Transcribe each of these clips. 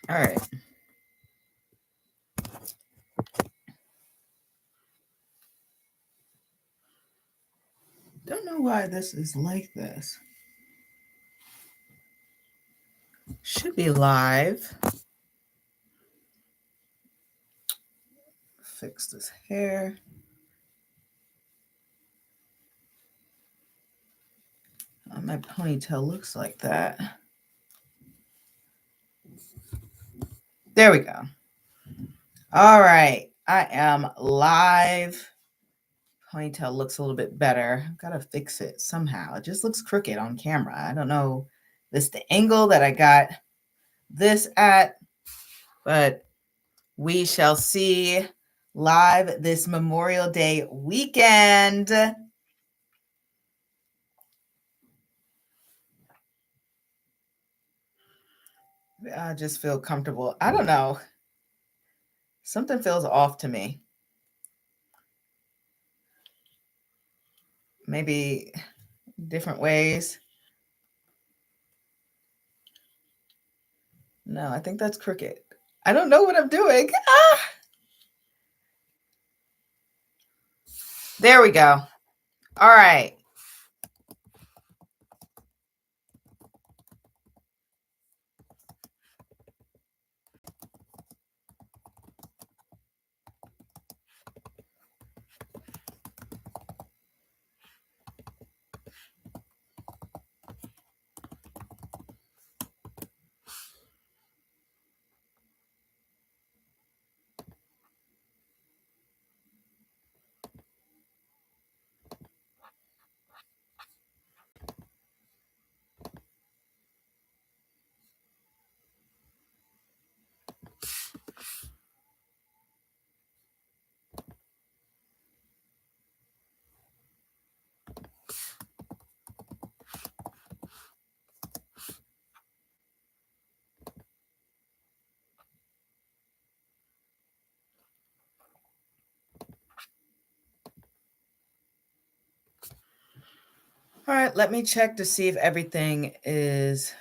All right. Don't know why this is like this. Should be live. Fix this hair. My ponytail looks like that. There we go. All right. I am live. Ponytail looks a little bit better. I've got to fix it somehow. It just looks crooked on camera. I don't know. This is the angle that I got this at, but we shall see live this Memorial Day weekend. I just feel comfortable. I don't know. Something feels off to me. Maybe different ways. No, I think that's crooked. I don't know what I'm doing. Ah! There we go. All right. All right, let me check to see if everything is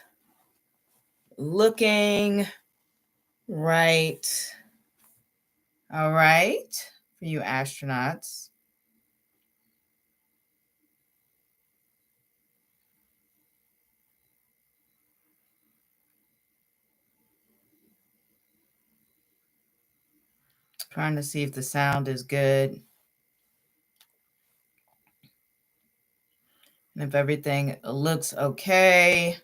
looking right. All right, for you astronauts. Trying to see if the sound is good. And if everything looks okay.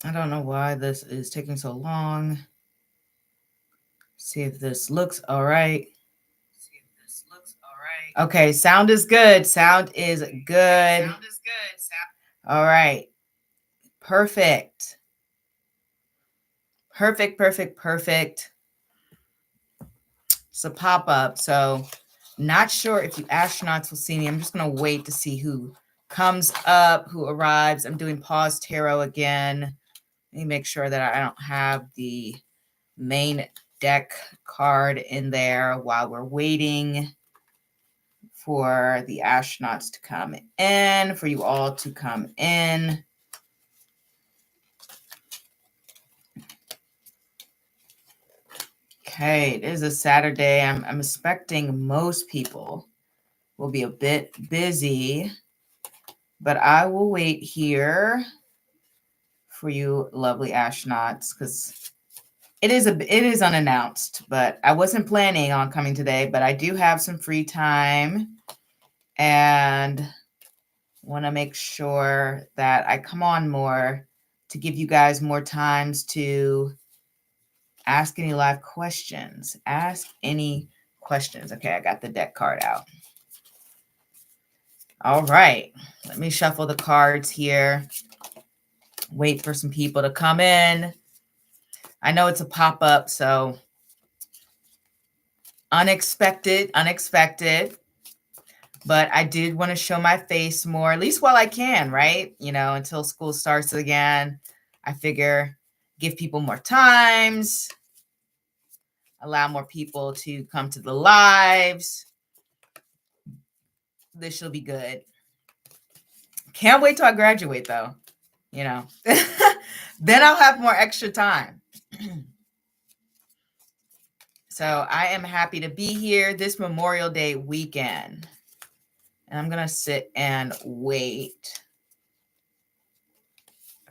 I don't know why this is taking so long. See if this looks all right. Okay, sound is good. Sound is good. All right. Perfect. Perfect. It's a pop-up. So not sure if you astronauts will see me. I'm just going to wait to see who comes up, who arrives. I'm doing pause tarot again. Let me make sure that I don't have the main deck card in there while we're waiting for the astronauts to come in, for you all to come in. Okay, it is a Saturday. I'm expecting most people will be a bit busy, but I will wait here for you lovely astronauts because it is unannounced, but I wasn't planning on coming today, but I do have some free time and want to make sure that I come on more to give you guys more times to ask any live questions. Ask any questions. Okay, I got the deck card out. All right, let me shuffle the cards here. Wait for some people to come in. I know it's a pop-up, so unexpected. But I did want to show my face more, at least while I can, right? You know, until school starts again. I figure give people more times, allow more people to come to the lives. this will be good. Can't wait till I graduate, though. You know, then I'll have more extra time. So I am happy to be here this Memorial Day weekend. And I'm going to sit and wait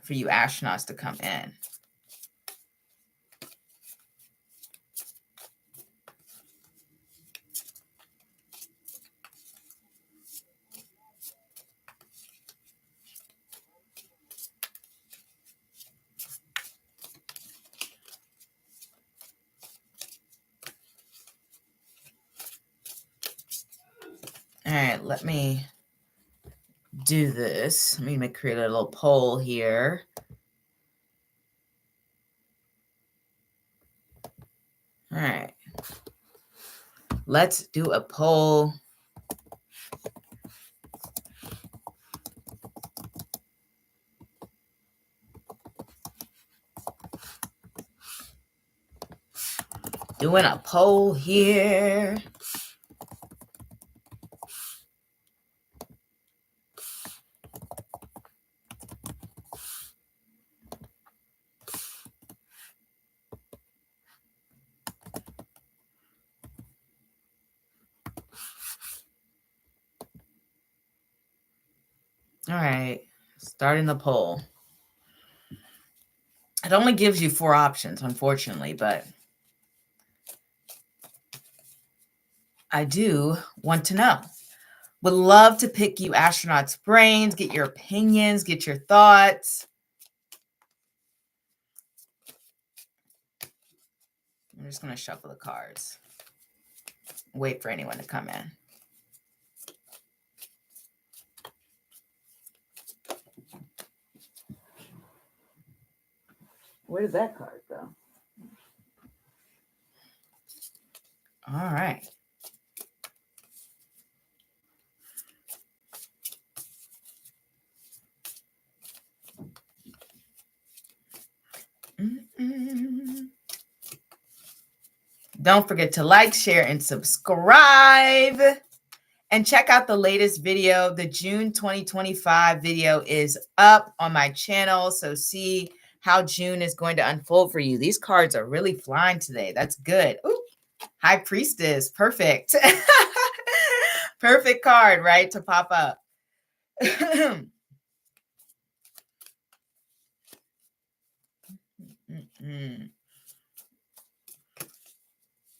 for you astronauts to come in. All right, let me do this. Let me create a little poll here. All right. Let's do a poll. Doing a poll here. All right, starting the poll. It only gives you 4 options, unfortunately, but I do want to know. Would love to pick you astronauts' brains, get your opinions, get your thoughts. I'm just going to shuffle the cards. Wait for anyone to come in. Where did that card go? All right. Don't forget to like, share, and subscribe. And check out the latest video. The June 2025 video is up on my channel. So see how June is going to unfold for you. These cards are really flying today. That's good. Ooh, High Priestess. Perfect. Perfect card, right? To pop up.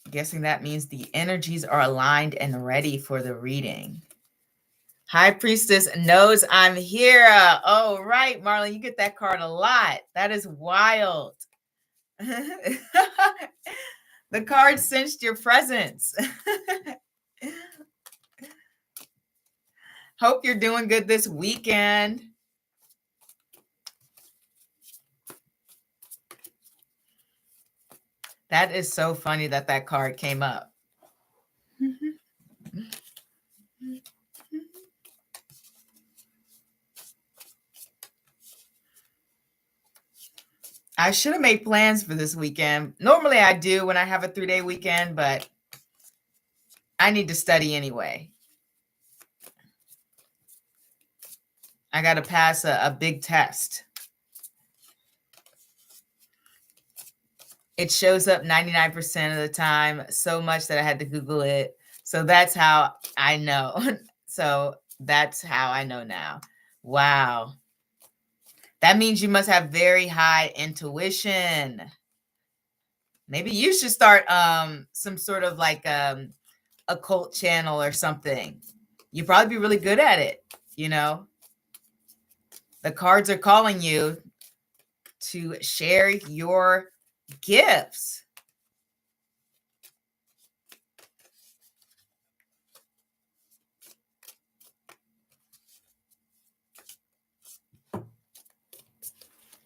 Guessing that means the energies are aligned and ready for the reading. High Priestess knows I'm here. Oh, right, Marlon, you get that card a lot. That is wild. The card sensed your presence. Hope you're doing good this weekend. That is so funny that that card came up. I should have made plans for this weekend. Normally I do when I have a 3-day weekend, but I need to study anyway. I got to pass a big test. It shows up 99% of the time, so much that I had to Google it. So that's how I know. So that's how I know now. Wow. That means you must have very high intuition. Maybe you should start some sort of like occult channel or something. You'd probably be really good at it, you know? The cards are calling you to share your gifts.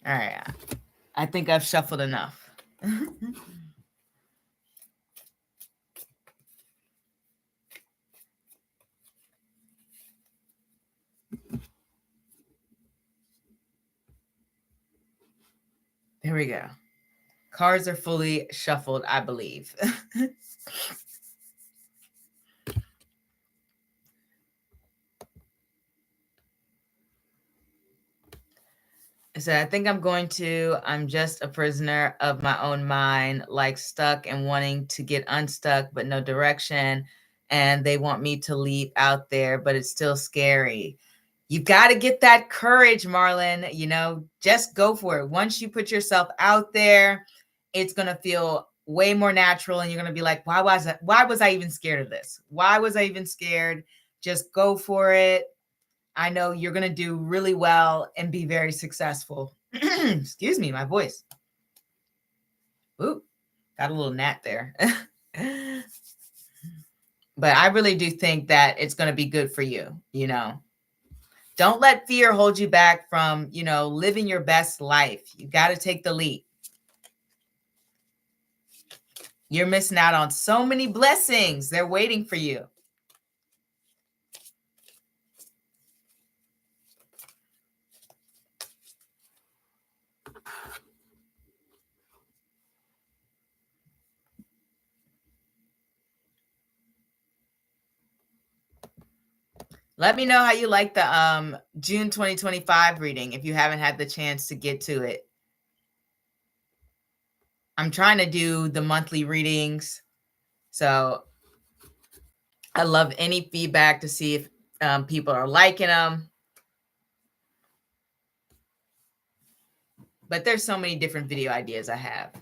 All right. I think I've shuffled enough. There we go. Cards are fully shuffled, I believe. So I think I'm just a prisoner of my own mind, like stuck and wanting to get unstuck, but no direction. And they want me to leap out there, but it's still scary. You got to get that courage, Marlon. Just go for it. Once you put yourself out there, it's going to feel way more natural. And you're going to be like, why was I even scared of this? Why was I even scared? Just go for it. I know you're going to do really well and be very successful. Excuse me, my voice. Ooh, got a little gnat there. But I really do think that it's going to be good for you. Don't let fear hold you back from, living your best life. You got to take the leap. You're missing out on so many blessings. They're waiting for you. Let me know how you like the June 2025 reading if you haven't had the chance to get to it. I'm trying to do the monthly readings. So I love any feedback to see if people are liking them. But there's so many different video ideas I have.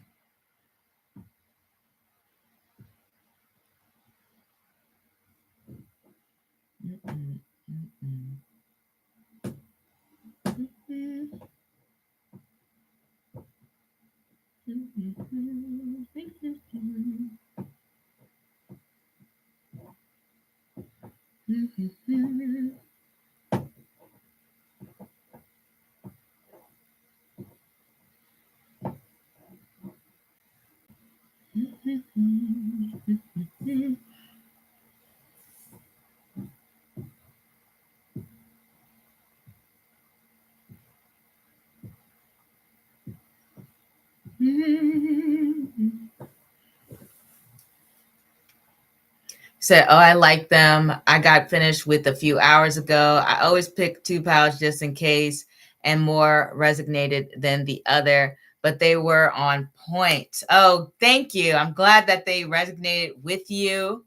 Said, oh, I like them. I got finished with a few hours ago. I always pick 2 piles just in case, and more resonated than the other, but they were on point. Oh, thank you. I'm glad that they resonated with you.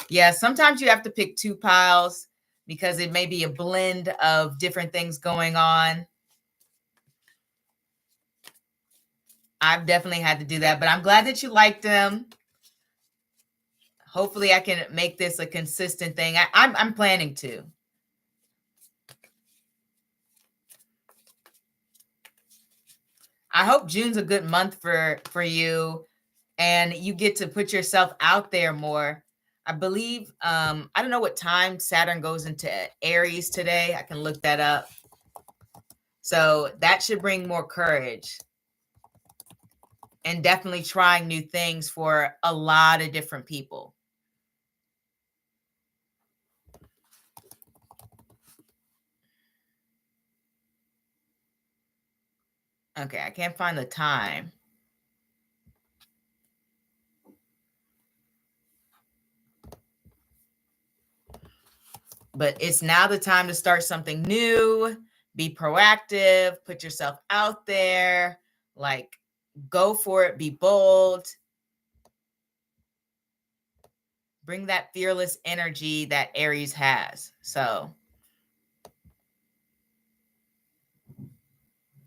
Yeah, sometimes you have to pick 2 piles because it may be a blend of different things going on. I've definitely had to do that, but I'm glad that you liked them. Hopefully I can make this a consistent thing. I'm planning to. I hope June's a good month for you and you get to put yourself out there more. I believe, I don't know what time Saturn goes into Aries today. I can look that up. So that should bring more courage. And definitely trying new things for a lot of different people. Okay, I can't find the time. But it's now the time to start something new, be proactive, put yourself out there, like go for it, be bold. Bring that fearless energy that Aries has. So,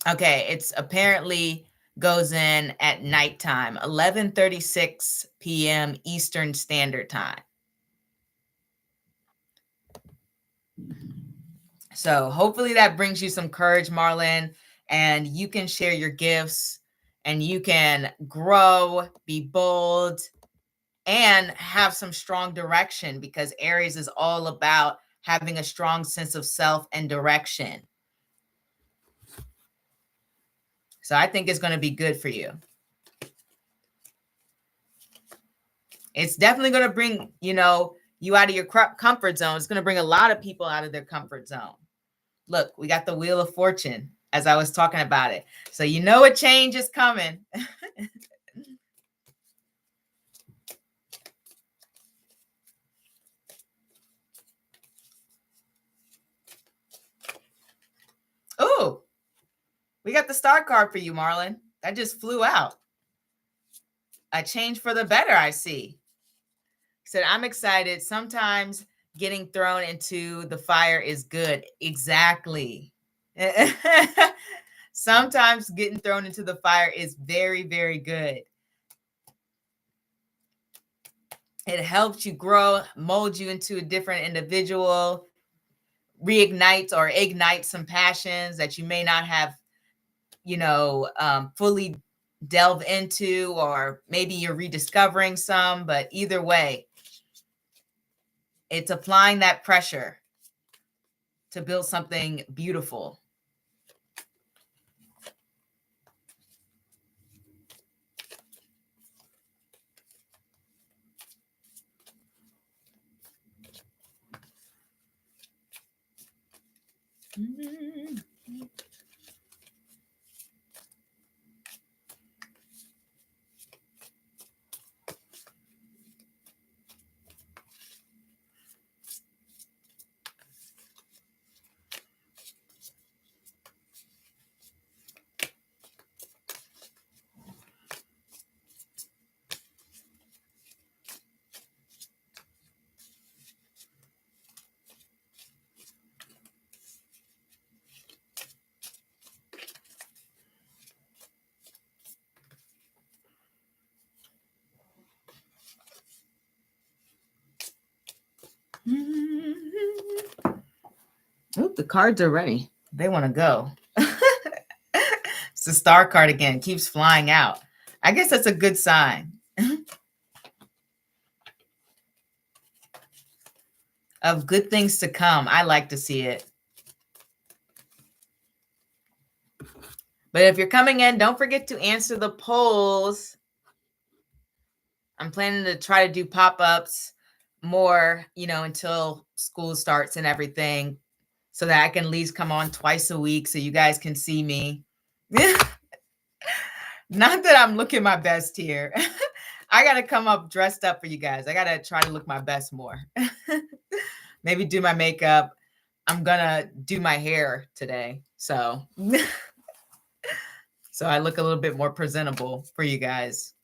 okay, it's apparently goes in at nighttime, 11:36 p.m. Eastern Standard Time. So hopefully that brings you some courage, Marlon, and you can share your gifts and you can grow, be bold, and have some strong direction because Aries is all about having a strong sense of self and direction. So I think it's going to be good for you. It's definitely going to bring, you out of your comfort zone. It's going to bring a lot of people out of their comfort zone. Look, we got the Wheel of Fortune as I was talking about it. So a change is coming. Oh, We got the star card for you, Marlon. That just flew out. A change for the better, I see. Said, I'm excited. Sometimes getting thrown into the fire is good. Exactly. Sometimes getting thrown into the fire is very, very good. It helps you grow, mold you into a different individual, reignites or ignites some passions that you may not have, fully delve into, or maybe you're rediscovering some, but either way, it's applying that pressure to build something beautiful. Oop, the cards are ready. They want to go. It's the star card again. Keeps flying out. I guess that's a good sign. Of good things to come. I like to see it. But if you're coming in, don't forget to answer the polls. I'm planning to try to do pop-ups more, until school starts and everything, so that I can at least come on twice a week so you guys can see me. Not that I'm looking my best here. I got to come up dressed up for you guys. I got to try to look my best more. Maybe do my makeup. I'm going to do my hair today. So I look a little bit more presentable for you guys.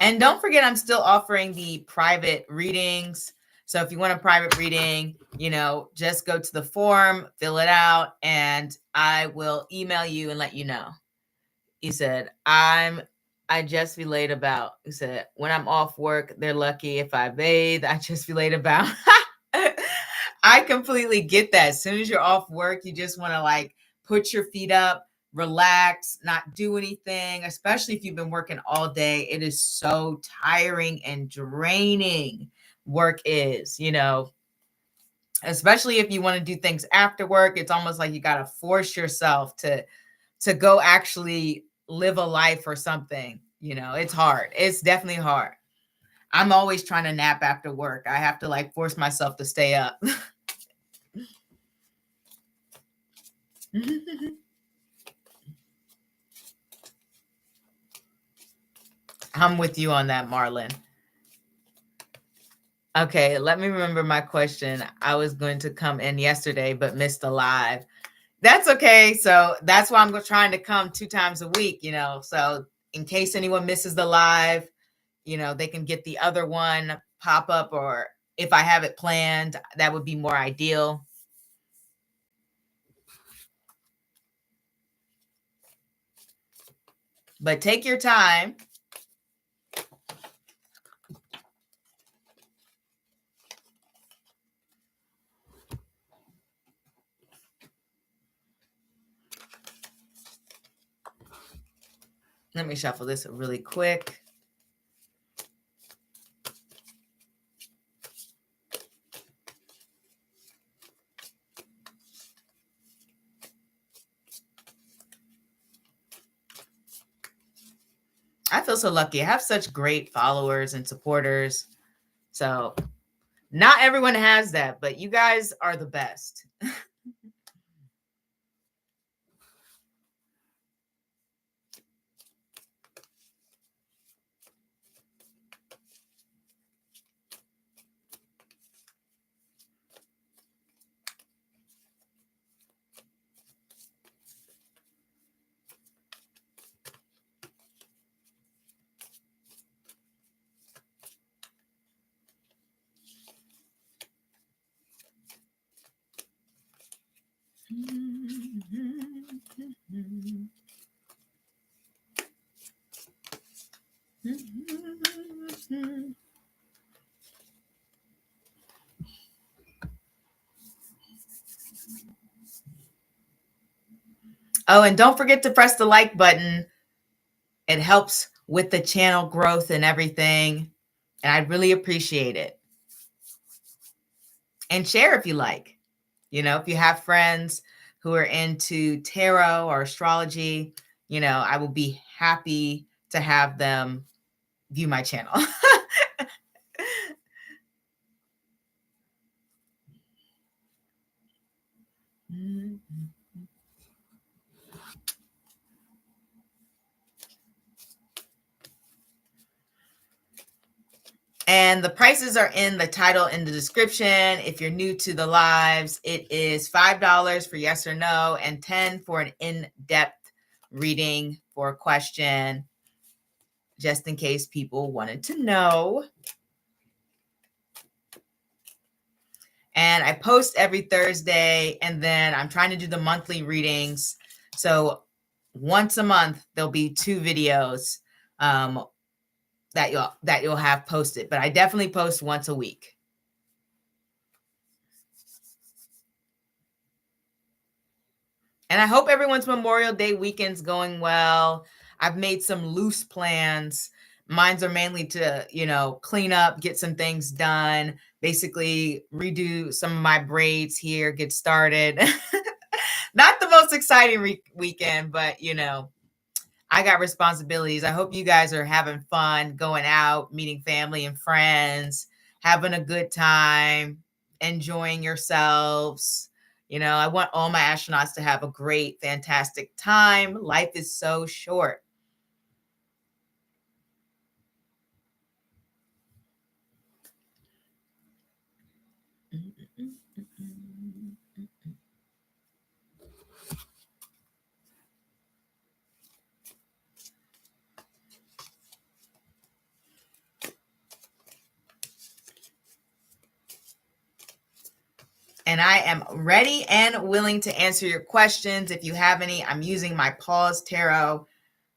And don't forget, I'm still offering the private readings. So if you want a private reading, just go to the form, fill it out, and I will email you and let you know. He said, I just relate about, he said, when I'm off work, they're lucky if I bathe. I just relate about. I completely get that. As soon as you're off work, you just want to put your feet up, relax, not do anything, especially if you've been working all day. It is so tiring and draining. Work is, especially if you want to do things after work. It's almost like you got to force yourself to go actually live a life or something. It's hard. It's definitely hard. I'm always trying to nap after work. I have to force myself to stay up. I'm with you on that, Marlon. Okay, let me remember my question. I was going to come in yesterday, but missed the live. That's okay. So that's why I'm trying to come 2 times a week, so in case anyone misses the live, they can get the other one pop up, or if I have it planned, that would be more ideal. But take your time. Let me shuffle this really quick. I feel so lucky. I have such great followers and supporters. So not everyone has that, but you guys are the best. Oh, and don't forget to press the like button. It helps with the channel growth and everything. And I'd really appreciate it. And share if you like. You know, if you have friends who are into tarot or astrology, you know, I will be happy to have them view my channel. And the prices are in the title in the description. If you're new to the lives, it is $5 for yes or no and $10 for an in-depth reading for a question, just in case people wanted to know. And I post every Thursday, and then I'm trying to do the monthly readings. So once a month, there'll be 2 videos that you'll have posted. But I definitely post once a week. And I hope everyone's Memorial Day weekend's going well. I've made some loose plans. Mine's are mainly to, you know, clean up, get some things done, basically redo some of my braids here, get started. Not the most exciting weekend, but, you know, I got responsibilities. I hope you guys are having fun, going out, meeting family and friends, having a good time, enjoying yourselves. You know, I want all my astronauts to have a great, fantastic time. Life is so short. And I am ready and willing to answer your questions. If you have any, I'm using my Paws Tarot.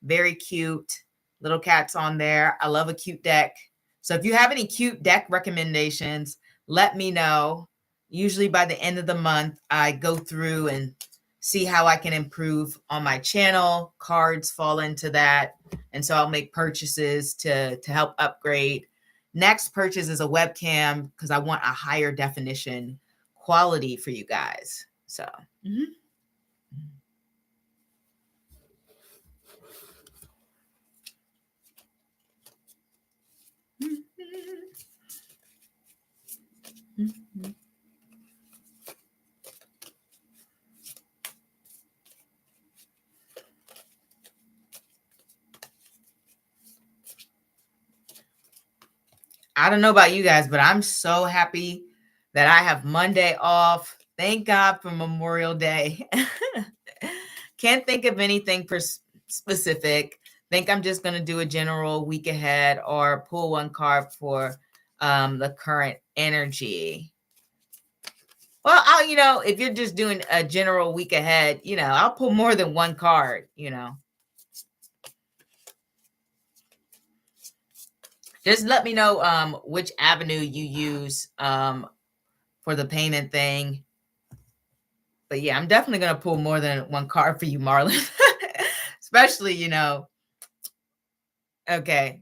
Very cute. Little cats on there. I love a cute deck. So if you have any cute deck recommendations, let me know. Usually by the end of the month, I go through and see how I can improve on my channel. Cards fall into that. And so I'll make purchases to help upgrade. Next purchase is a webcam because I want a higher definition quality for you guys. So, I don't know about you guys, but I'm so happy that I have Monday off. Thank God for Memorial Day. Can't think of anything specific. Think I'm just going to do a general week ahead or pull one card for the current energy. Well, you know, if you're just doing a general week ahead, you know, I'll pull more than one card, you know. Just let me know which avenue you use for the payment thing. But yeah, I'm definitely going to pull more than one card for you, Marlon. Especially, you know. Okay.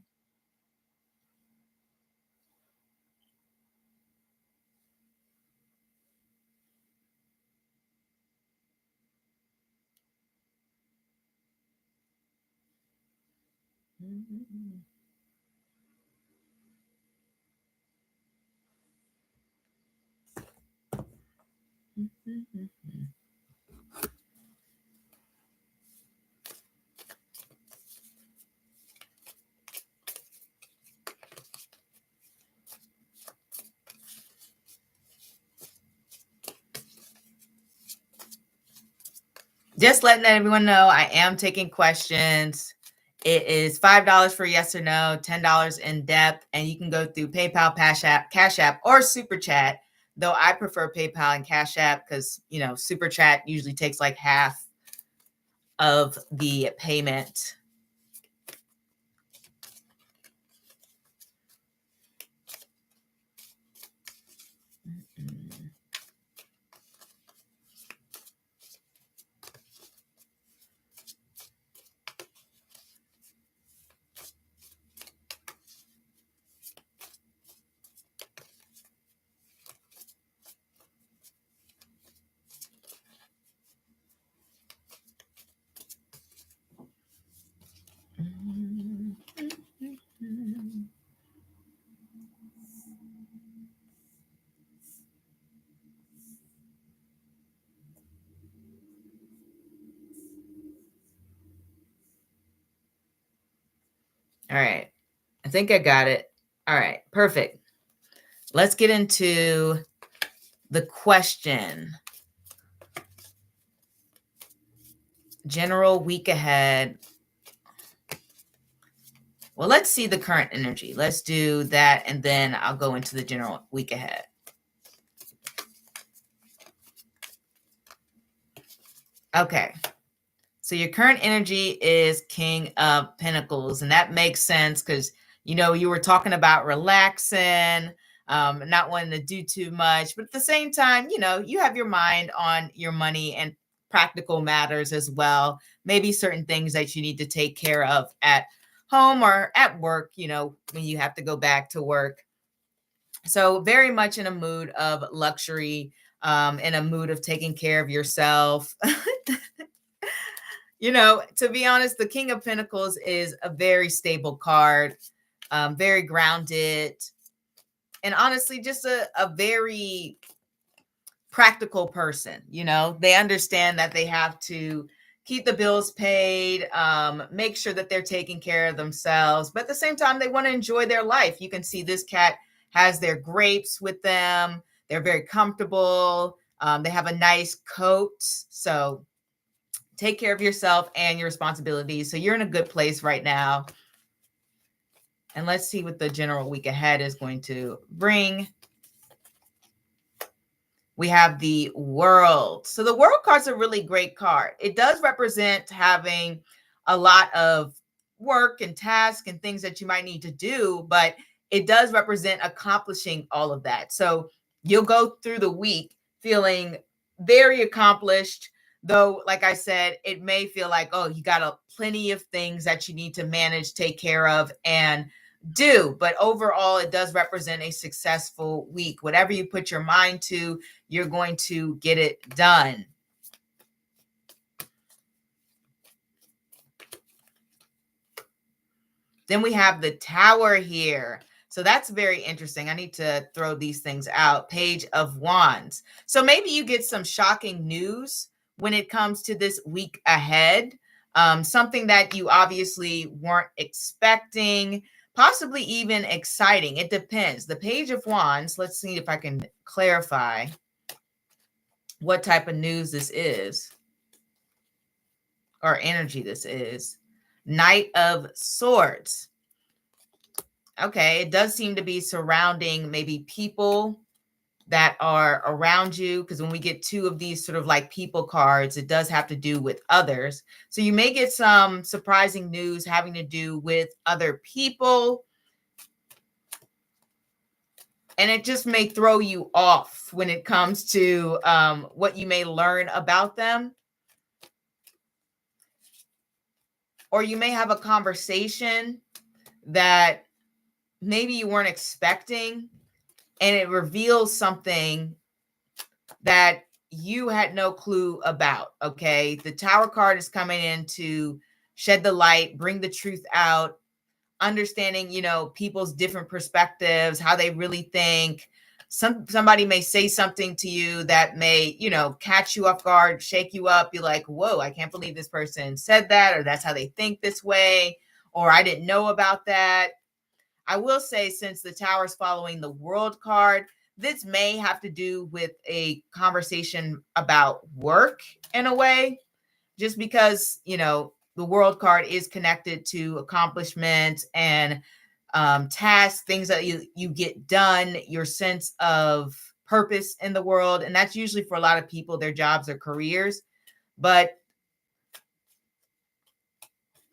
Just letting everyone know I am taking questions. It is $5 for yes or no, $10 in depth, and you can go through PayPal, Cash App, or Super Chat. though I prefer PayPal and Cash App because, you know, Super Chat usually takes like half of the payment. All right. I think I got it. All right. Perfect. Let's get into the question. General week ahead. Well, let's see the current energy. Let's do that, and then I'll go into the general week ahead. Okay. So your current energy is King of Pentacles, and that makes sense because, you know, you were talking about relaxing, not wanting to do too much, but at the same time, you know, you have your mind on your money and practical matters as well. Maybe certain things that you need to take care of at home or at work, you know, when you have to go back to work. So very much in a mood of luxury, in a mood of taking care of yourself. You know, to be honest, the King of Pentacles is a very stable card, very grounded, and honestly, just a very practical person. You know, they understand that they have to keep the bills paid, make sure that they're taking care of themselves, but at the same time, they want to enjoy their life. You can see this cat has their grapes with them. They're very comfortable. They have a nice coat. So take care of yourself and your responsibilities. So you're in a good place right now. And let's see what the general week ahead is going to bring. We have the World. So the World card's a really great card. It does represent having a lot of work and tasks and things that you might need to do, but it does represent accomplishing all of that. So you'll go through the week feeling very accomplished, though, like I said, it may feel like, oh, you got plenty of things that you need to manage, take care of, and do. But overall, it does represent a successful week. Whatever you put your mind to, you're going to get it done. Then we have the Tower here. So that's very interesting. I need to throw these things out. Page of Wands. So maybe you get some shocking news when it comes to this week ahead. Something that you obviously weren't expecting, possibly even exciting. It depends. The Page of Wands, let's see if I can clarify what type of news this is or energy this is. Knight of Swords. Okay, it does seem to be surrounding maybe people that are around you, because when we get two of these sort of like people cards, it does have to do with others. So you may get some surprising news having to do with other people, and it just may throw you off when it comes to what you may learn about them. Or you may have a conversation that maybe you weren't expecting, and it reveals something that you had no clue about. Okay. The Tower card is coming in to shed the light, bring the truth out, understanding, you know, people's different perspectives, how they really think. Somebody may say something to you that may, you know, catch you off guard, shake you up. You're like, whoa, I can't believe this person said that, or that's how they think this way, or I didn't know about that. I will say, since the Tower is following the World card, this may have to do with a conversation about work in a way, just because, you know, the World card is connected to accomplishments and tasks, things that you get done, your sense of purpose in the world. And that's usually for a lot of people, their jobs or careers. But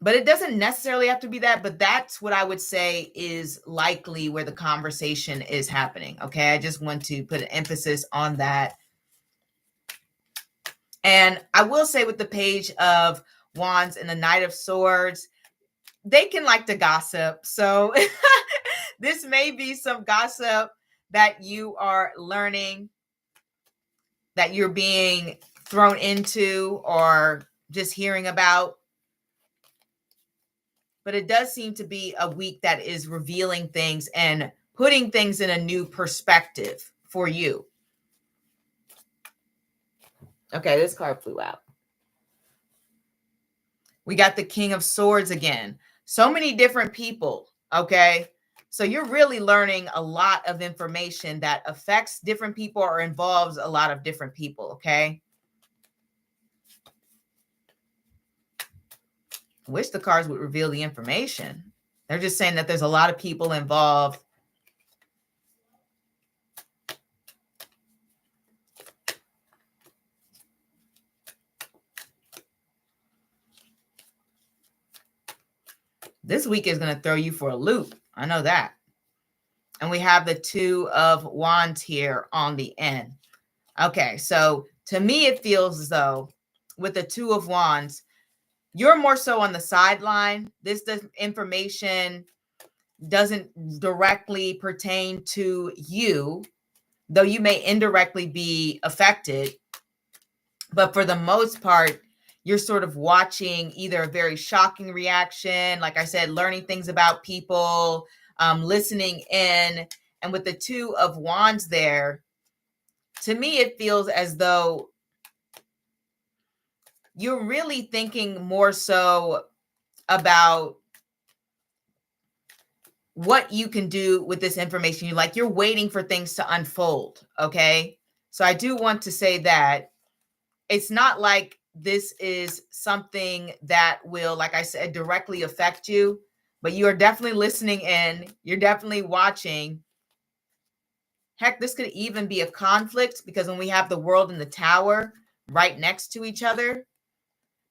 it doesn't necessarily have to be that, but that's what I would say is likely where the conversation is happening. Okay. I just want to put an emphasis on that. And I will say with the Page of Wands and the Knight of Swords, they can like to gossip. So this may be some gossip that you are learning, that you're being thrown into or just hearing about. But it does seem to be a week that is revealing things and putting things in a new perspective for you. Okay, this card flew out. We got the King of Swords again. So many different people, okay? So you're really learning a lot of information that affects different people or involves a lot of different people, okay? I wish the cards would reveal the information. They're just saying that there's a lot of people involved. This week is going to throw you for a loop. I know that. And we have the Two of Wands here on the end. Okay, so to me, it feels as though with the Two of Wands, you're more so on the sideline. This information doesn't directly pertain to you, though you may indirectly be affected. But for the most part, you're sort of watching either a very shocking reaction, like I said, learning things about people, listening in. And with the Two of Wands there, to me, it feels as though you're really thinking more so about what you can do with this information. You're waiting for things to unfold. Okay. So I do want to say that it's not like this is something that will, like I said, directly affect you, but you are definitely listening in. You're definitely watching. Heck, this could even be a conflict, because when we have the World and the Tower right next to each other,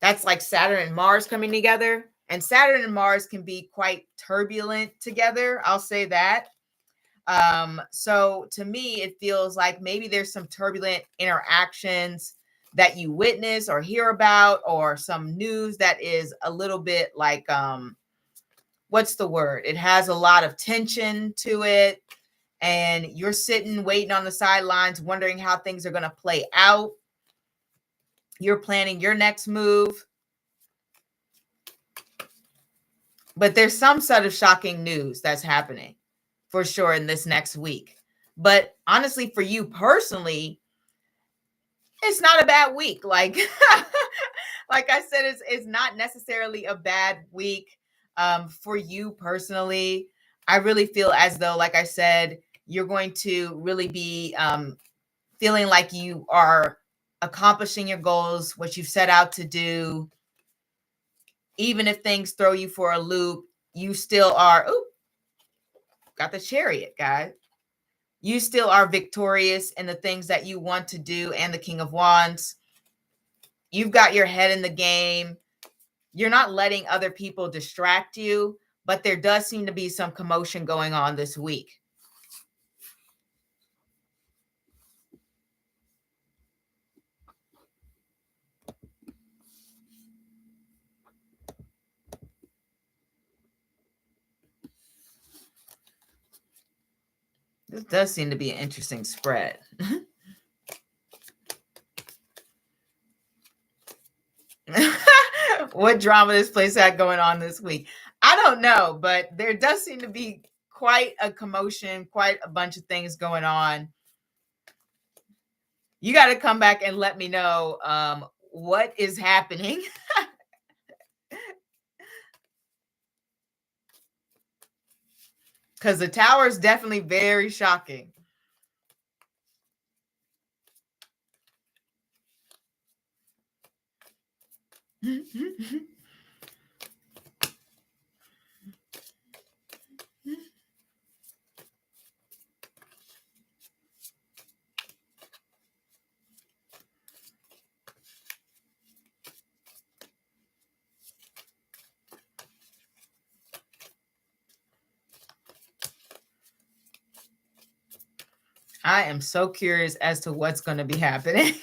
that's like Saturn and Mars coming together. And Saturn and Mars can be quite turbulent together. I'll say that. So to me, it feels like maybe there's some turbulent interactions that you witness or hear about, or some news that is a little bit like, what's the word? It has a lot of tension to it. And you're sitting, waiting on the sidelines, wondering how things are going to play out. You're planning your next move. But there's some sort of shocking news that's happening for sure in this next week. But honestly, for you personally, it's not a bad week. Like I said, it's not necessarily a bad week for you personally. I really feel as though, like I said, you're going to really be feeling like you are accomplishing your goals, what you've set out to do. Even if things throw you for a loop, you still are, got the Chariot, guys. You still are victorious in the things that you want to do, and the King of Wands. You've got your head in the game. You're not letting other people distract you, but there does seem to be some commotion going on this week. This does seem to be an interesting spread. What drama this place had going on this week? I don't know, but there does seem to be quite a commotion, quite a bunch of things going on. You got to come back and let me know what is happening. Because the Tower is definitely very shocking. I am so curious as to what's going to be happening.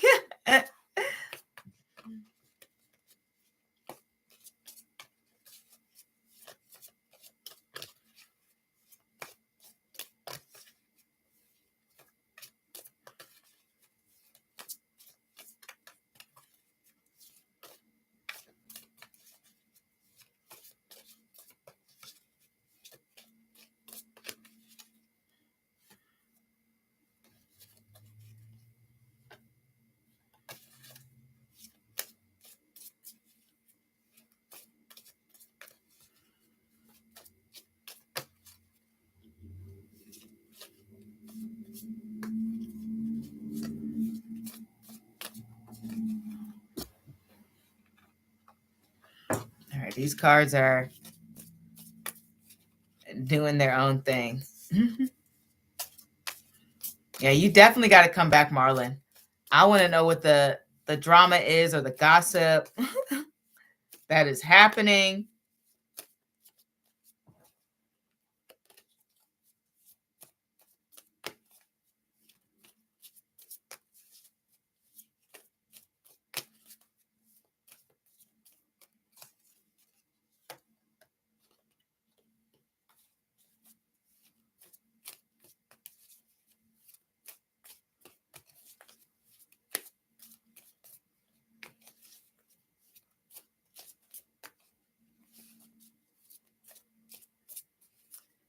All right, these cards are doing their own thing. Yeah, you definitely got to come back, Marlon. I want to know what the drama is or the gossip that is happening.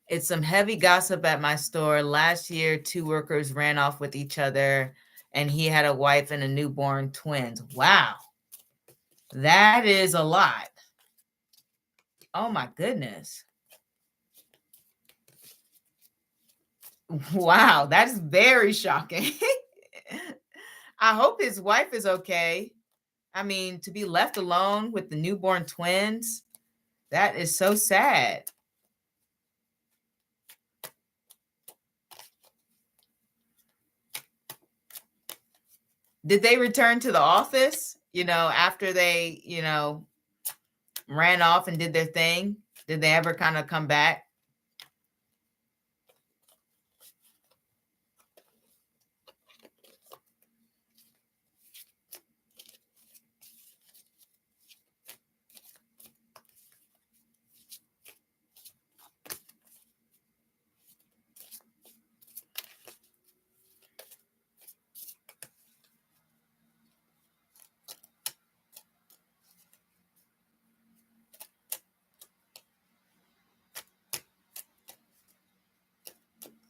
It's some heavy gossip at my store. Last year, 2 workers ran off with each other, and he had a wife and a newborn twins. Wow. That is a lot. Oh my goodness. Wow, that's very shocking. I hope his wife is okay. I mean, to be left alone with the newborn twins, that is so sad. Did they return to the office, after they, ran off and did their thing? Did they ever kind of come back?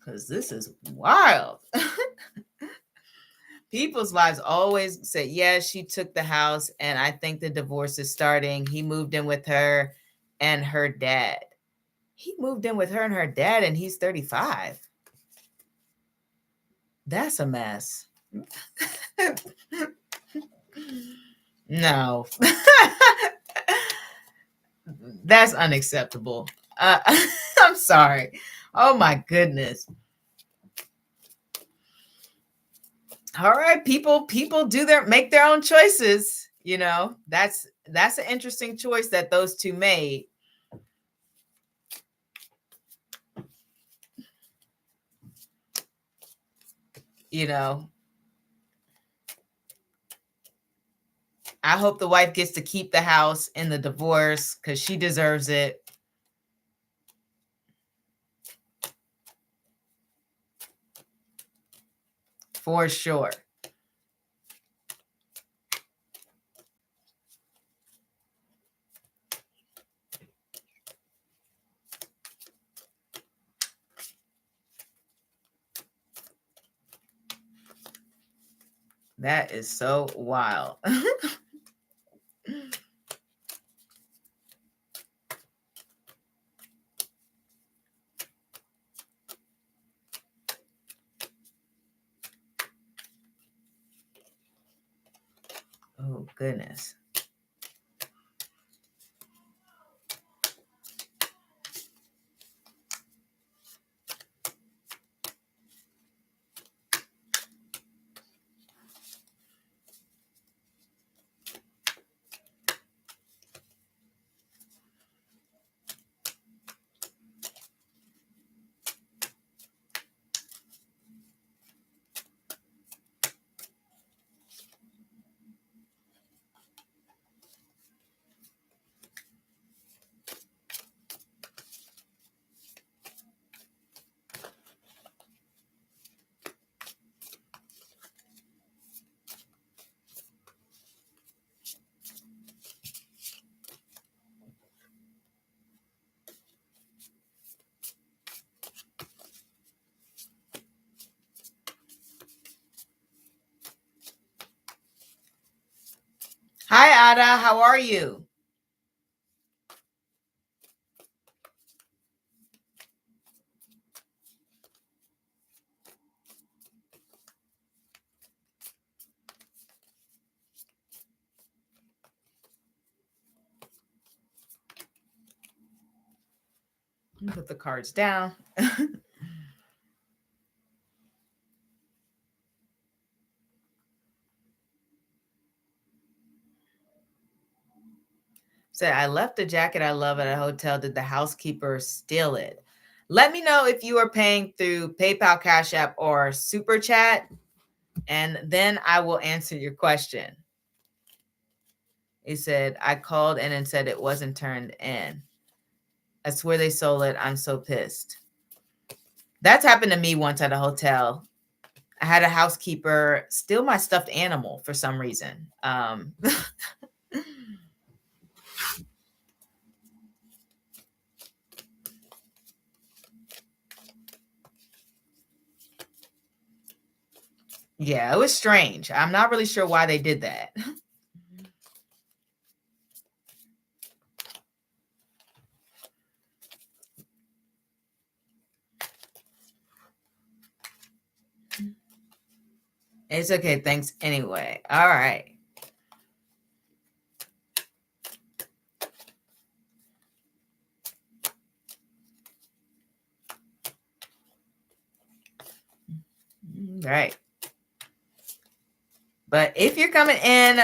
Because this is wild. People's lives always say, yeah, she took the house, and I think the divorce is starting. He moved in with her and her dad. He moved in with her and her dad, and he's 35. That's a mess. No. That's unacceptable. I'm sorry. Oh my goodness. All right, people make their own choices. That's an interesting choice that those two made. I hope the wife gets to keep the house in the divorce because she deserves it. For sure. That is so wild. Oh, goodness. Hi, Ada. How are you? Put the cards down. Said, I left a jacket I love at a hotel. Did the housekeeper steal it? Let me know if you are paying through PayPal, Cash App, or Super Chat, and then I will answer your question. He said, I called in and said it wasn't turned in. I swear they sold it. I'm so pissed. That's happened to me once at a hotel. I had a housekeeper steal my stuffed animal for some reason. Yeah, it was strange. I'm not really sure why they did that. It's okay. Thanks anyway. All right. All right. But if you're coming in,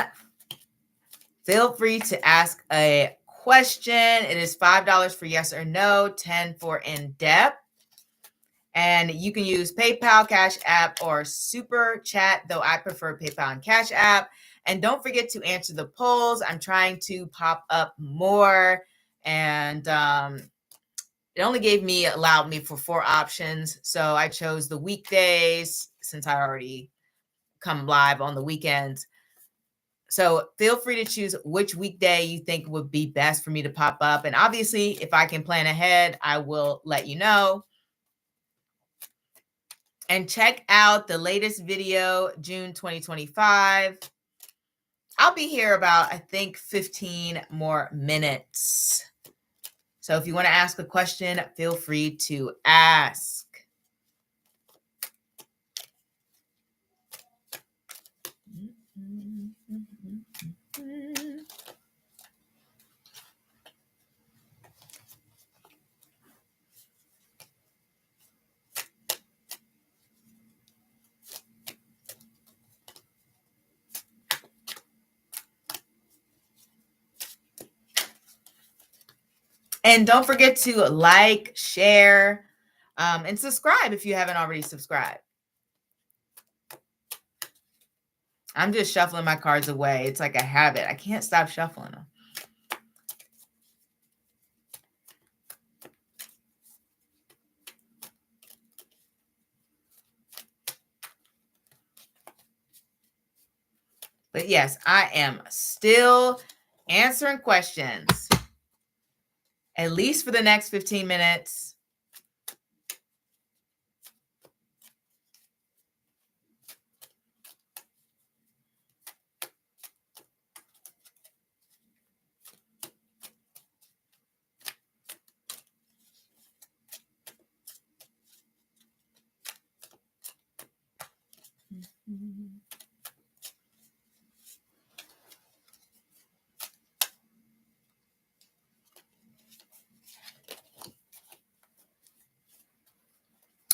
feel free to ask a question. It is $5 for yes or no, $10 for in-depth. And you can use PayPal, Cash App, or Super Chat, though I prefer PayPal and Cash App. And don't forget to answer the polls. I'm trying to pop up more. And it only allowed me for 4 options. So I chose the weekdays since I already come live on the weekends. So feel free to choose which weekday you think would be best for me to pop up. And obviously, if I can plan ahead, I will let you know. And check out the latest video, June 2025. I'll be here about, I think, 15 more minutes. So if you want to ask a question, feel free to ask. And don't forget to like, share, and subscribe if you haven't already subscribed. I'm just shuffling my cards away. It's like a habit. I can't stop shuffling them. But yes, I am still answering questions, at least for the next 15 minutes.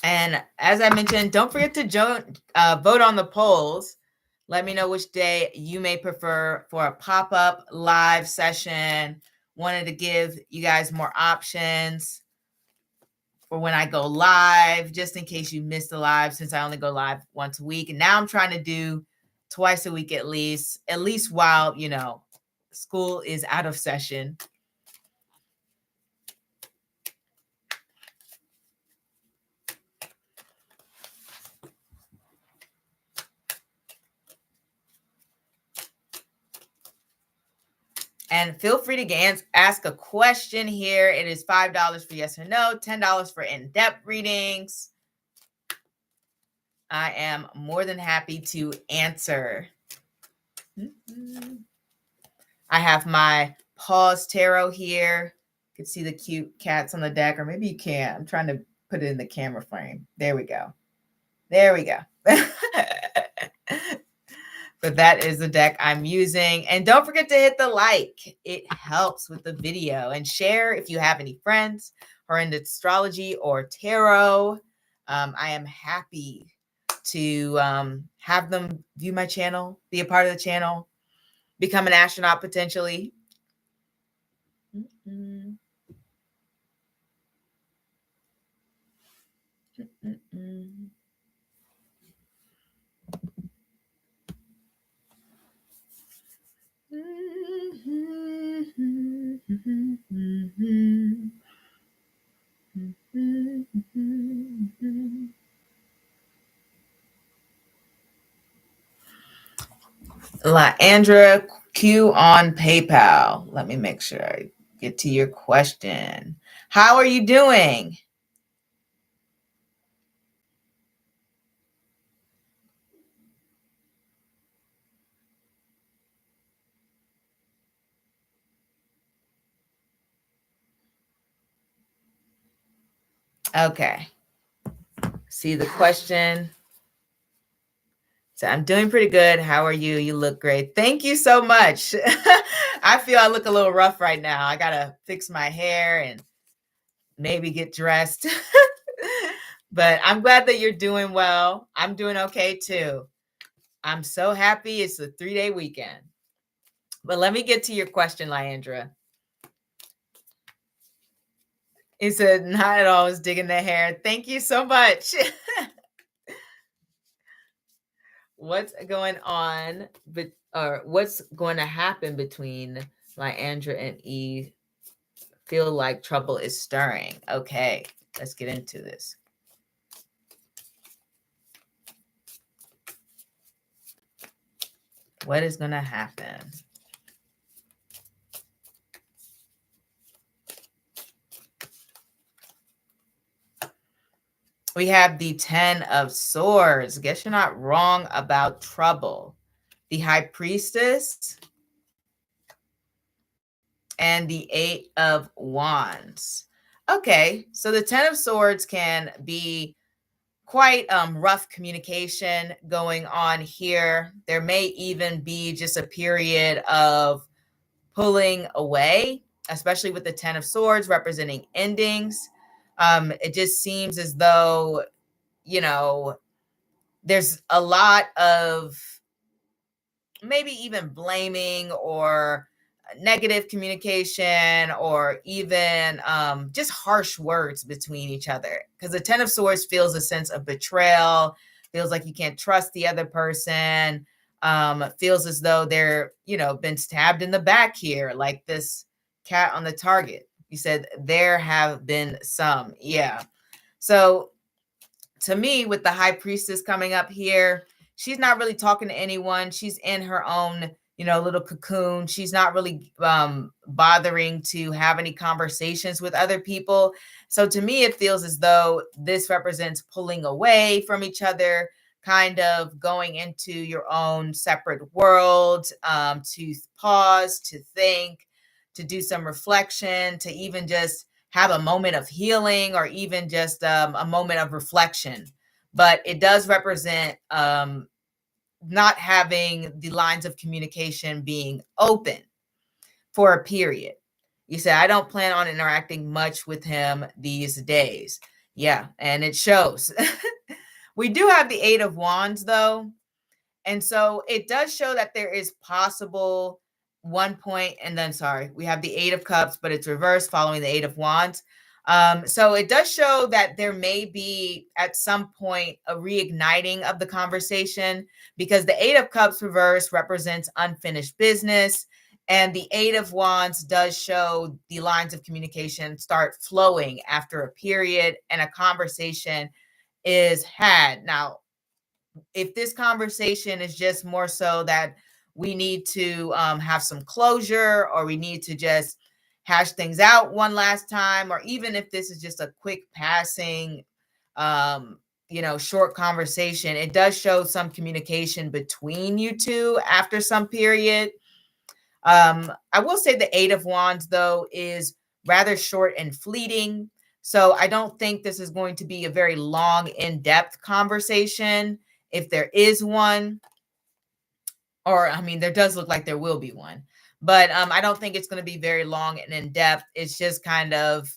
And as I mentioned, don't forget to vote on the polls. Let me know which day you may prefer for a pop-up live session. Wanted to give you guys more options for when I go live, just in case you missed the live, since I only go live once a week. And now I'm trying to do twice a week at least while, school is out of session. And feel free to ask a question here. It is $5 for yes or no, $10 for in-depth readings. I am more than happy to answer. I have my Pause Tarot here. You can see the cute cats on the deck, or maybe you can't. I'm trying to put it in the camera frame. There we go. There we go. But that is the deck I'm using. And don't forget to hit the like. It helps with the video. And share if you have any friends who are into astrology or tarot. I am happy to have them view my channel, be a part of the channel, become an astronaut potentially. Mm-mm. Mm-mm. Laandra Q on PayPal. Let me make sure I get to your question. How are you doing? Okay. See the question. So I'm doing pretty good. How are you? You look great. Thank you so much. I feel I look a little rough right now. I got to fix my hair and maybe get dressed. But I'm glad that you're doing well. I'm doing okay too. I'm so happy it's a 3-day weekend. But let me get to your question, Lyandra. He said, not at all, I was digging the hair. Thank you so much. What's going on, or what's going to happen between Lyandra and Eve? Feel like trouble is stirring. Okay, let's get into this. What is going to happen? We have the 10 of Swords. Guess you're not wrong about trouble. The High Priestess and the 8 of Wands. Okay, so the 10 of Swords can be quite rough communication going on here. There may even be just a period of pulling away, especially with the 10 of Swords representing endings. It just seems as though, you know, there's a lot of maybe even blaming or negative communication, or even just harsh words between each other. Because the 10 of Swords feels a sense of betrayal, feels like you can't trust the other person, feels as though they're, been stabbed in the back here, like this cat on the target. You said there have been some. Yeah. So to me, with the High Priestess coming up here, she's not really talking to anyone. She's in her own, little cocoon. She's not really bothering to have any conversations with other people. So to me, it feels as though this represents pulling away from each other, kind of going into your own separate world, to pause, to think, to do some reflection, to even just have a moment of healing, or even just a moment of reflection. But it does represent not having the lines of communication being open for a period. You said, I don't plan on interacting much with him these days. Yeah, and it shows. We do have the 8 of Wands, though. And so it does show that there is possible one point, and then, sorry, we have the 8 of Cups, but it's reversed following the 8 of Wands. So it does show that there may be at some point a reigniting of the conversation, because the 8 of Cups reverse represents unfinished business. And the 8 of Wands does show the lines of communication start flowing after a period and a conversation is had. Now, if this conversation is just more so that we need to have some closure, or we need to just hash things out one last time, or even if this is just a quick passing, short conversation, it does show some communication between you two after some period. I will say the Eight of Wands, though, is rather short and fleeting. So I don't think this is going to be a very long, in-depth conversation. If there is one, or I mean, there does look like there will be one, but I don't think it's going to be very long and in depth. It's just kind of,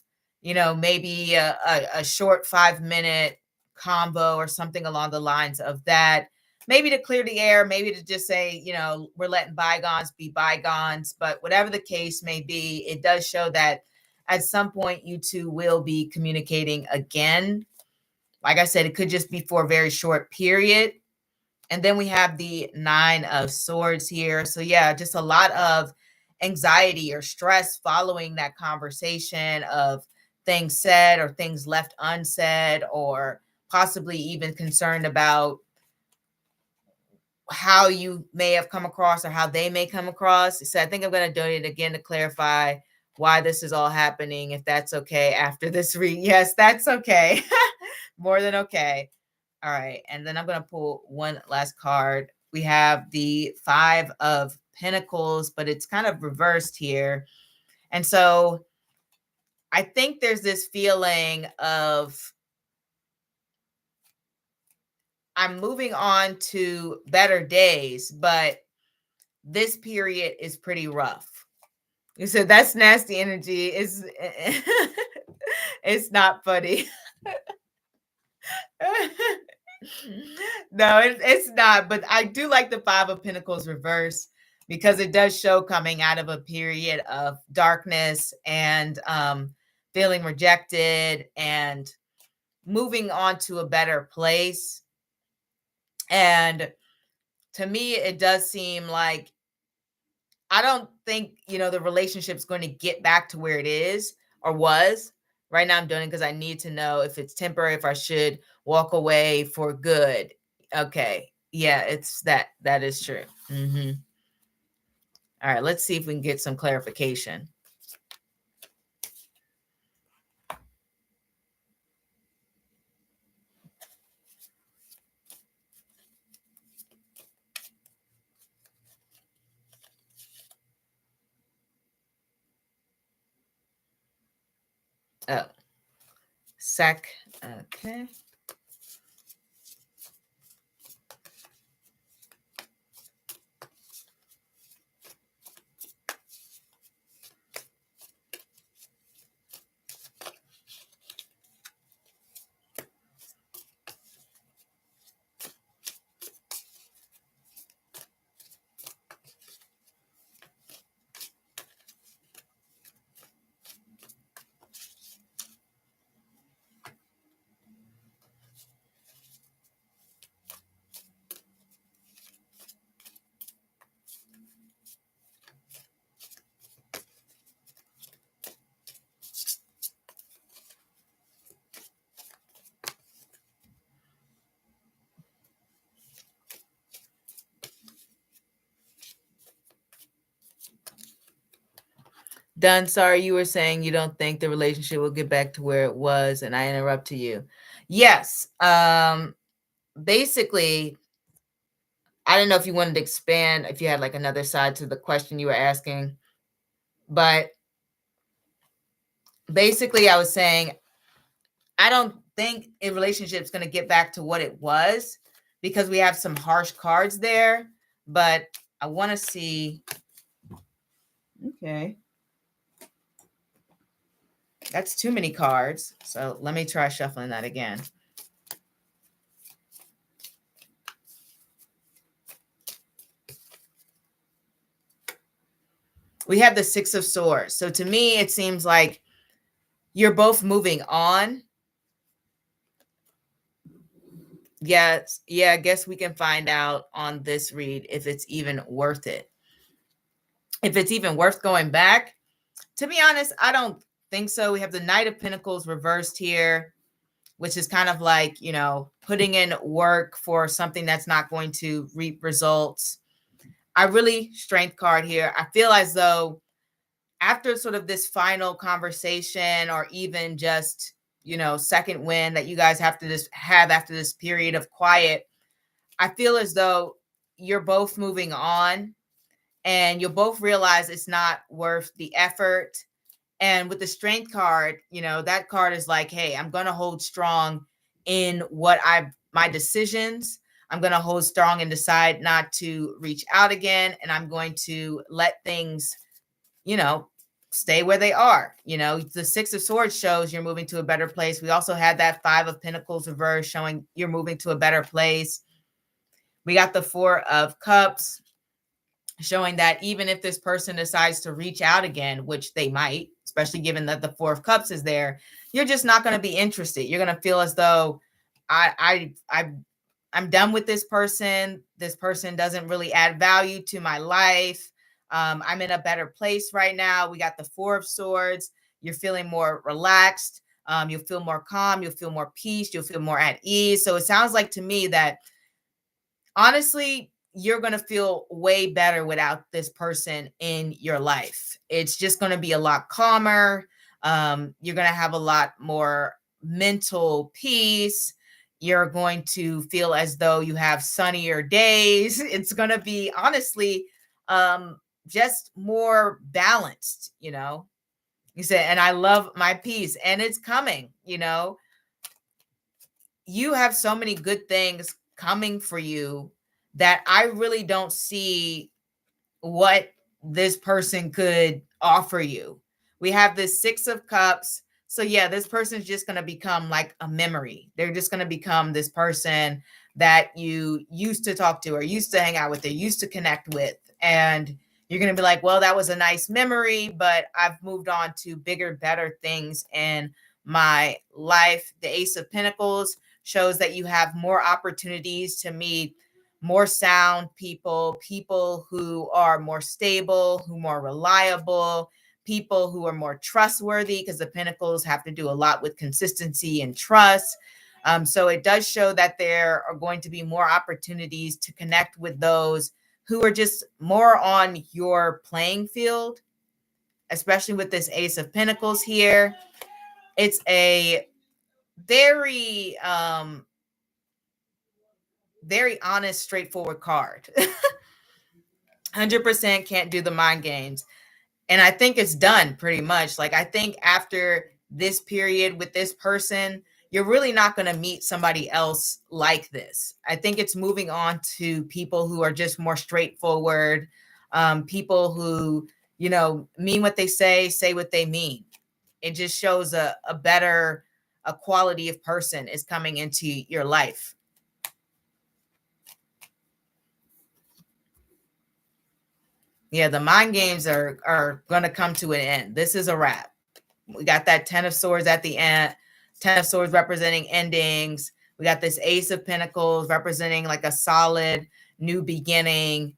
maybe a short 5-minute combo or something along the lines of that. Maybe to clear the air, maybe to just say, we're letting bygones be bygones. But whatever the case may be, it does show that at some point you two will be communicating again. Like I said, it could just be for a very short period. And then we have the Nine of Swords here. So yeah, just a lot of anxiety or stress following that conversation, of things said or things left unsaid, or possibly even concerned about how you may have come across or how they may come across. So I think I'm going to donate again to clarify why this is all happening, if that's okay after this read. Yes, that's okay. More than okay. All right, and then I'm going to pull one last card. We have the Five of Pentacles, but it's kind of reversed here. And so I think there's this feeling of, I'm moving on to better days, but this period is pretty rough. You said that's nasty energy. It's not funny. No, it's not. But I do like the Five of Pentacles reverse, because it does show coming out of a period of darkness and feeling rejected and moving on to a better place. And to me, it does seem like, I don't think, the relationship's going to get back to where it is or was. Right now I'm doing it because I need to know if it's temporary, if I should walk away for good. Okay. Yeah, it's that is true. All right, let's see if we can get some clarification. Oh, okay. Done. Sorry, you were saying you don't think the relationship will get back to where it was, and I interrupted you. Yes. Basically, I don't know if you wanted to expand, if you had like another side to the question you were asking, but basically I was saying, I don't think a relationship is going to get back to what it was, because we have some harsh cards there, but I want to see. Okay. That's too many cards. So let me try shuffling that again. We have the Six of Swords. So to me, it seems like you're both moving on. Yes. Yeah, I guess we can find out on this read if it's even worth it. If it's even worth going back. To be honest, I don't think so. We have the Knight of Pentacles reversed here, which is kind of like, putting in work for something that's not going to reap results. I really Strength card here. I feel as though after sort of this final conversation, or even just, second win that you guys have to have after this period of quiet, I feel as though you're both moving on. and you'll both realize it's not worth the effort. And with the Strength card, you know, that card is like, hey, I'm going to hold strong in my decisions. I'm going to hold strong and decide not to reach out again. And I'm going to let things, you know, stay where they are. You know, the Six of Swords shows you're moving to a better place. We also had that Five of Pentacles reverse showing you're moving to a better place. We got the Four of Cups showing that even if this person decides to reach out again, which they might, especially given that the Four of Cups is there, you're just not going to be interested. You're going to feel as though I'm done with this person. This person doesn't really add value to my life. I'm in a better place right now. We got the Four of Swords. You're feeling more relaxed. You'll feel more calm. You'll feel more peace. You'll feel more at ease. So it sounds like to me that honestly, you're going to feel way better without this person in your life. It's just going to be a lot calmer. You're going to have a lot more mental peace. You're going to feel as though you have sunnier days. It's going to be honestly just more balanced, you know. You said, and I love my peace, and it's coming, you know. You have so many good things coming for you that I really don't see what this person could offer you. We have this Six of Cups. So yeah, this person's just going to become like a memory. They're just going to become this person that you used to talk to or used to hang out with, or used to connect with. And you're going to be like, well, that was a nice memory, but I've moved on to bigger, better things in my life. The Ace of Pentacles shows that you have more opportunities to meet more sound people, people who are more stable, who are more reliable, people who are more trustworthy, because the Pentacles have to do a lot with consistency and trust. So it does show that there are going to be more opportunities to connect with those who are just more on your playing field, especially with this Ace of Pentacles here. It's a very very honest, straightforward card. 100% can't do the mind games. And I think it's done pretty much. Like, I think after this period with this person, you're really not going to meet somebody else like this. I think it's moving on to people who are just more straightforward, people who, you know, mean what they say what they mean. It just shows a better, a quality of person is coming into your life. Yeah, the mind games are going to come to an end. This is a wrap. We got that Ten of Swords at the end. Ten of Swords representing endings. We got this Ace of Pentacles representing like a solid new beginning.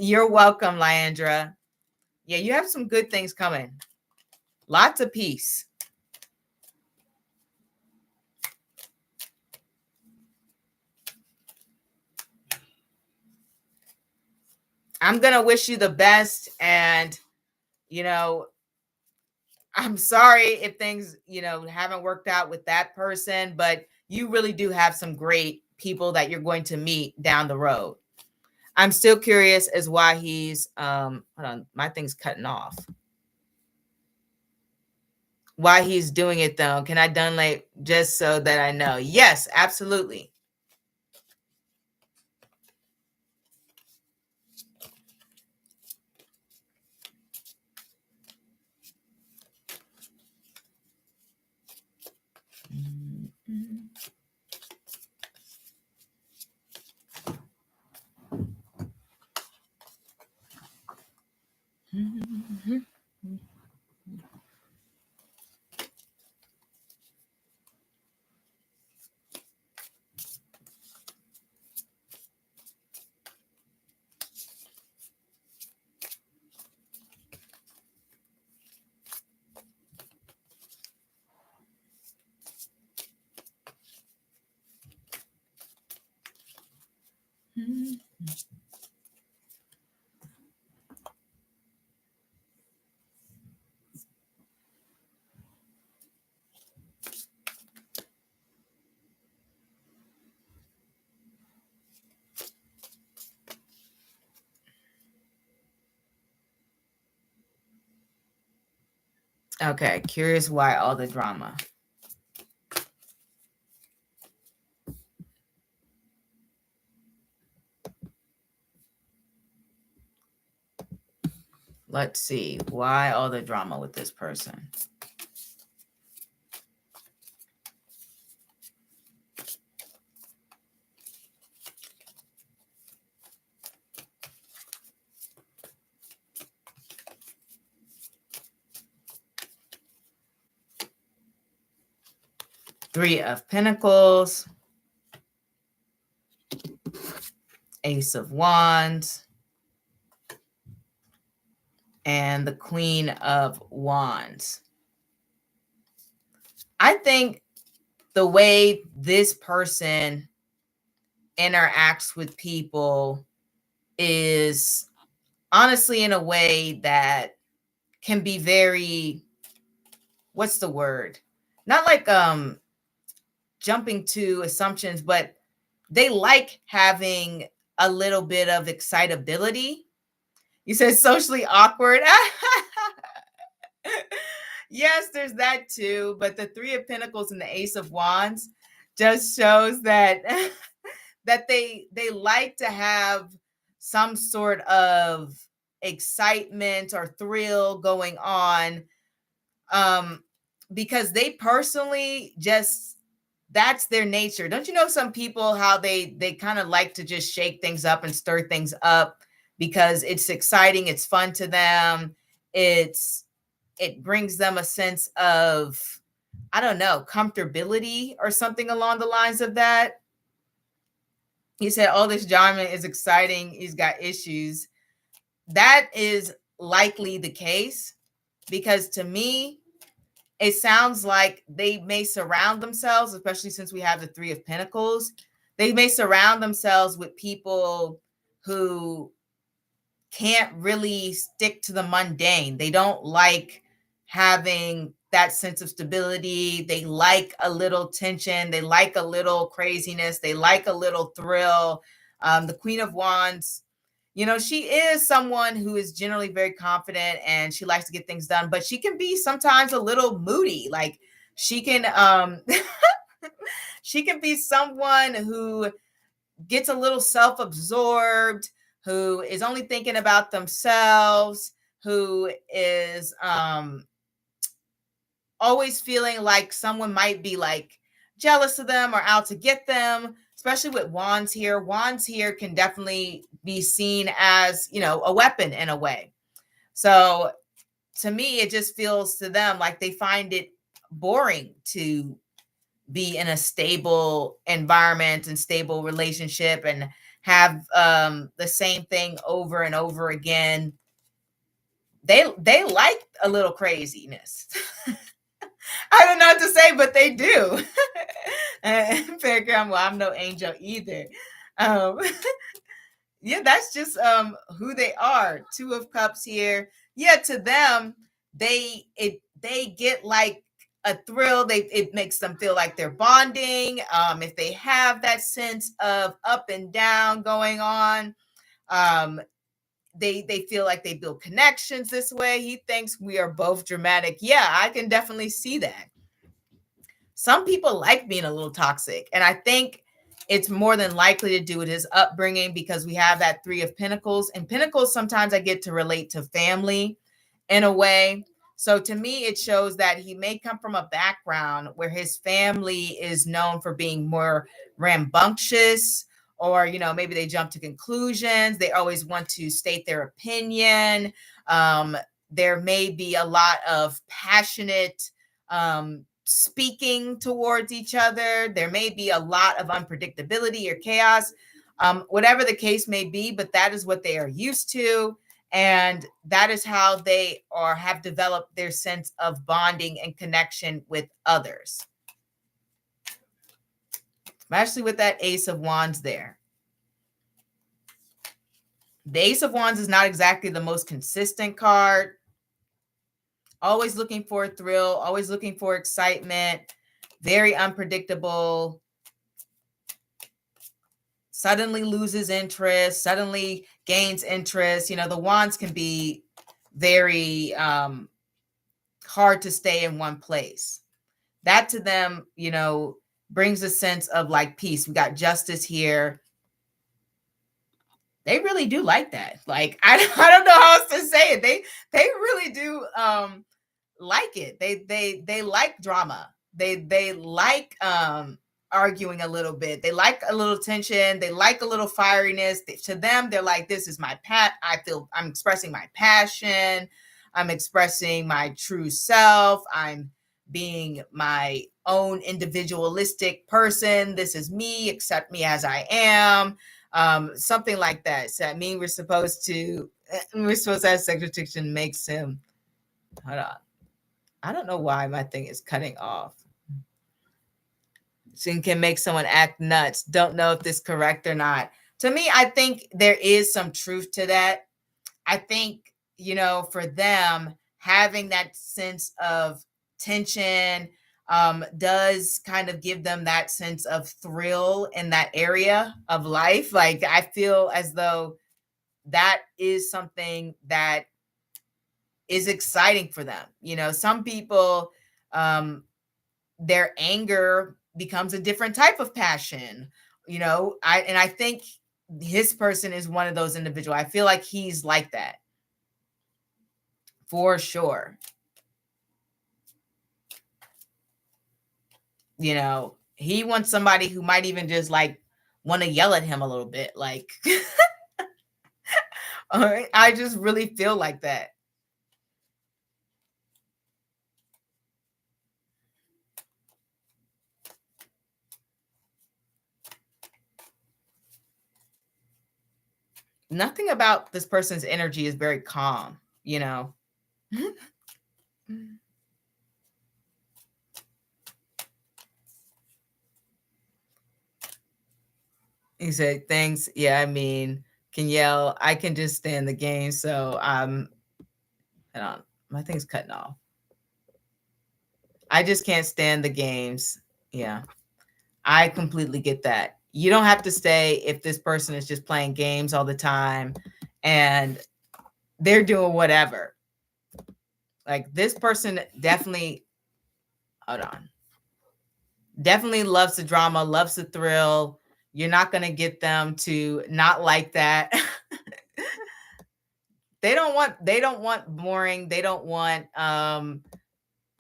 You're welcome, Lyandra. Yeah, you have some good things coming. Lots of peace. I'm going to wish you the best. And, you know, I'm sorry if things, you know, haven't worked out with that person, but you really do have some great people that you're going to meet down the road. I'm still curious as why he's hold on, my thing's cutting off. Why he's doing it though. Can I done like just so that I know? Yes, absolutely. Okay, curious why all the drama. Let's see. Why all the drama with this person? Three of Pentacles, Ace of Wands, and the Queen of Wands. I think the way this person interacts with people is honestly in a way that can be very, what's the word? Not like jumping to assumptions, but they like having a little bit of excitability. You said socially awkward. Yes, there's that too. But the Three of Pentacles and the Ace of Wands just shows that that they like to have some sort of excitement or thrill going on, because they personally just, that's their nature. Don't you know some people how they kind of like to just shake things up and stir things up because it's exciting, it's fun to them, it brings them a sense of, I don't know, comfortability or something along the lines of that. He said, "Oh, this drama is exciting. He's got issues." That is likely the case because to me, it sounds like they may surround themselves, especially since we have the Three of Pentacles, they may surround themselves with people who can't really stick to the mundane. They don't like having that sense of stability. They like a little tension. They like a little craziness. They like a little thrill. The Queen of Wands, you know, she is someone who is generally very confident and she likes to get things done, but she can be sometimes a little moody. Like she can she can be someone who gets a little self-absorbed, who is only thinking about themselves, who is always feeling like someone might be like jealous of them or out to get them, especially with wands here. Wands here can definitely be seen as, you know, a weapon in a way. So to me, it just feels to them like they find it boring to be in a stable environment and stable relationship and have the same thing over and over again. They like a little craziness. I don't know what to say, but they do. Fairground, well, I'm no angel either. Um, yeah, that's just who they are. Two of Cups here. Yeah, to them, they get like a thrill. It makes them feel like they're bonding. If they have that sense of up and down going on, um, they feel like they build connections this way. He thinks we are both dramatic. Yeah, I can definitely see that. Some people like being a little toxic, and I think it's more than likely to do with his upbringing because we have that Three of Pentacles, and Pentacles sometimes I get to relate to family in a way. So to me, it shows that he may come from a background where his family is known for being more rambunctious, or, you know, maybe they jump to conclusions. They always want to state their opinion. There may be a lot of passionate speaking towards each other. There may be a lot of unpredictability or chaos, whatever the case may be, but that is what they are used to. And that is how they are have developed their sense of bonding and connection with others. Especially with that Ace of Wands there. The Ace of Wands is not exactly the most consistent card. Always looking for a thrill, always looking for excitement, very unpredictable. Suddenly loses interest, suddenly gains interest. You know, the wands can be very hard to stay in one place. That to them, brings a sense of like peace. We got justice here. They really do like that. Like, I don't know how else to say it. They really do like it. They like drama. They like arguing a little bit. They like a little tension. They like a little fieriness. To them, they're like, this is my I'm expressing my passion. I'm expressing my true self. I'm being my own individualistic person. This is me. Accept me as I am. Something like that. So I mean, we're supposed to have sexual tension makes him. Hold on. I don't know why my thing is cutting off. So can make someone act nuts. Don't know if this is correct or not. To me, I think there is some truth to that. I think, for them, having that sense of tension does kind of give them that sense of thrill in that area of life. Like, I feel as though that is something that is exciting for them. Some people, their anger becomes a different type of passion. I think his person is one of those individuals. I feel like he's like that for sure. He wants somebody who might even just like want to yell at him a little bit. Like, I just really feel like that. Nothing about this person's energy is very calm, He said, thanks. Yeah, I mean, can yell. I can just stand the game. So hold on. My thing's cutting off. I just can't stand the games. Yeah. I completely get that. You don't have to stay if this person is just playing games all the time and they're doing whatever. Like, this person definitely, hold on, definitely loves the drama, loves the thrill. You're not going to get them to not like that. They don't want boring. They don't want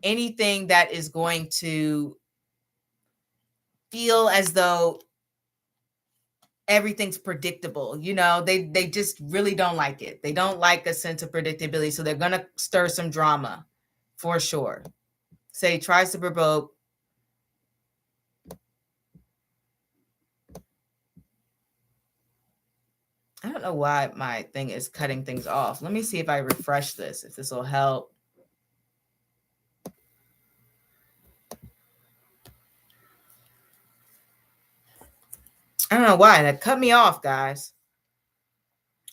anything that is going to feel as though everything's predictable. They just really don't like it. They don't like a sense of predictability. So they're going to stir some drama for sure. Say tries to provoke. I don't know why my thing is cutting things off. Let me see if I refresh this, if this will help. I don't know why that cut me off, guys.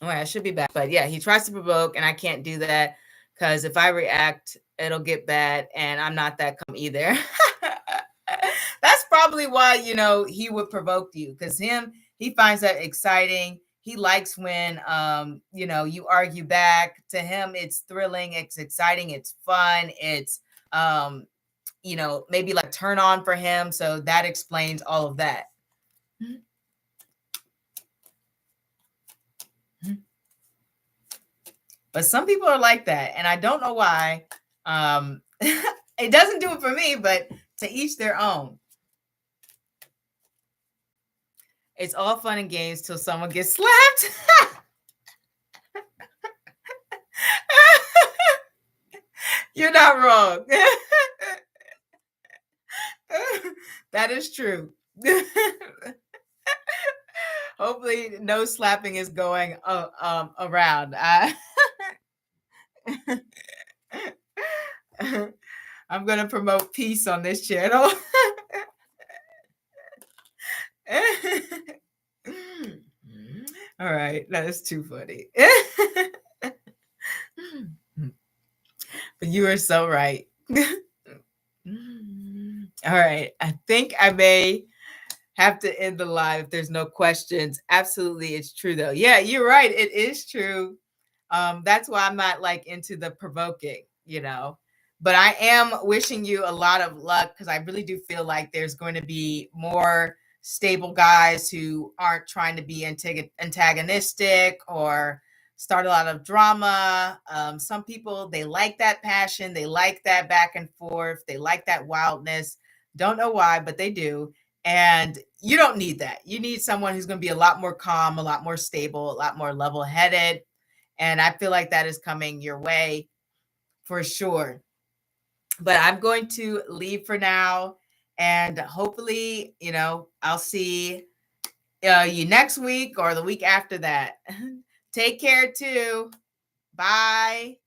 All right, I should be back. But yeah, he tries to provoke, and I can't do that because if I react, it'll get bad, and I'm not that calm either. That's probably why, he would provoke you, because he finds that exciting. He likes when, you argue back. To him, it's thrilling, it's exciting, it's fun, it's, maybe like turn on for him. So that explains all of that. But some people are like that, and I don't know why. It doesn't do it for me, but to each their own. It's all fun and games till someone gets slapped. You're not wrong. That is true. Hopefully no slapping is going around. I'm going to promote peace on this channel. All right, that is too funny. But you are so right. All right, I think I may have to end the live if there's no questions. Absolutely, it's true though. Yeah, you're right. It is true. That's why I'm not like into the provoking, But I am wishing you a lot of luck because I really do feel like there's going to be more stable guys who aren't trying to be antagonistic or start a lot of drama. Some people, they like that passion, they like that back and forth, they like that wildness. Don't know why, but they do. And you don't need that. You need someone who's going to be a lot more calm, a lot more stable, a lot more level headed. And I feel like that is coming your way for sure. But I'm going to leave for now. And hopefully, I'll see you next week or the week after that. Take care too. Bye.